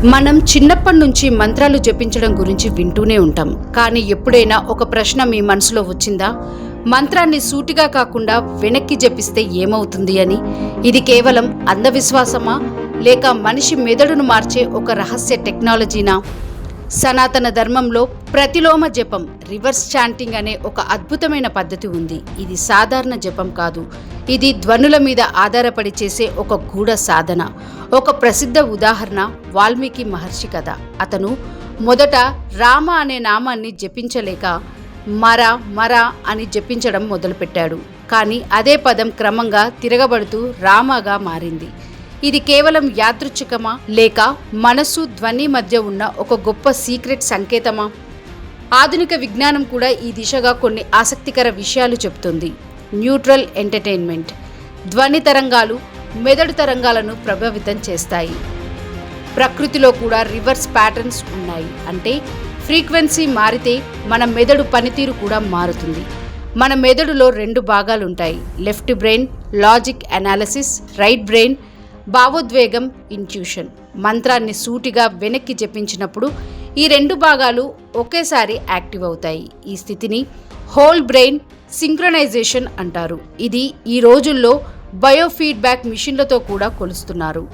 మనం చిన్నప్పటి నుంచి మంత్రాలు జపించడం గురించి వింటూనే ఉంటాం. కానీ ఎప్పుడైనా ఒక ప్రశ్న మీ మనసులో వచ్చిందా? మంత్రాన్ని సూటిగా కాకుండా వెనక్కి జపిస్తే ఏమవుతుంది అని. ఇది కేవలం అంధవిశ్వాసమా, లేక మనిషి మెదడును మార్చే ఒక రహస్య టెక్నాలజీనా? సనాతన ధర్మంలో ప్రతిలోమ జపం, రివర్స్ చాంటింగ్ అనే ఒక అద్భుతమైన పద్ధతి ఉంది. ఇది సాధారణ జపం కాదు. ఇది ధ్వనుల మీద ఆధారపడి చేసే ఒక గూఢ సాధన. ఒక ప్రసిద్ధ ఉదాహరణ వాల్మీకి మహర్షి కథ. అతను మొదట రామ అనే నామాన్ని జపించలేక మర మర అని జపించడం మొదలుపెట్టాడు. కానీ అదే పదం క్రమంగా తిరగబడుతూ రామగా మారింది. ఇది కేవలం యాదృచ్ఛికమా, లేక మనసు ధ్వని మధ్య ఉన్న ఒక గొప్ప సీక్రెట్ సంకేతమా? ఆధునిక విజ్ఞానం కూడా ఈ దిశగా కొన్ని ఆసక్తికర విషయాలు చెబుతుంది. Neutral entertainment. ధ్వని తరంగాలు మెదడు తరంగాలను ప్రభావితం చేస్తాయి. ప్రకృతిలో కూడా రివర్స్ ప్యాటర్న్స్ ఉన్నాయి. అంటే ఫ్రీక్వెన్సీ మారితే మన మెదడు పనితీరు కూడా మారుతుంది. మన మెదడులో రెండు భాగాలుంటాయి. Left brain logic analysis, right brain భావోద్వేగం, ఇంట్యూషన్. మంత్రాన్ని సూటిగా వెనక్కి జపించినప్పుడు ఈ రెండు భాగాలు ఒకేసారి యాక్టివ్ అవుతాయి. ఈ స్థితిని హోల్ బ్రెయిన్ సింక్రనైజేషన్ అంటారు. ఇది ఈ రోజుల్లో బయోఫీడ్బ్యాక్ మిషన్లతో కూడా కొలుస్తున్నారు.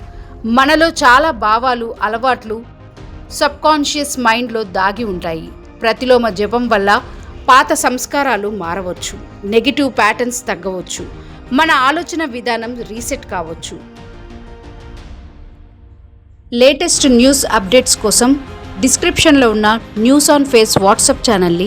మనలో చాలా భావాలు, అలవాట్లు సబ్కాన్షియస్ మైండ్లో దాగి ఉంటాయి. ప్రతిలోమ జపం వల్ల పాత సంస్కారాలు మారవచ్చు, నెగిటివ్ ప్యాటర్న్స్ తగ్గవచ్చు, మన ఆలోచన విధానం రీసెట్ కావచ్చు. లేటెస్ట్ న్యూస్ అప్డేట్స్ కోసం డిస్క్రిప్షన్లో ఉన్న న్యూస్ ఆన్ ఫేస్ వాట్సాప్ ఛానల్ని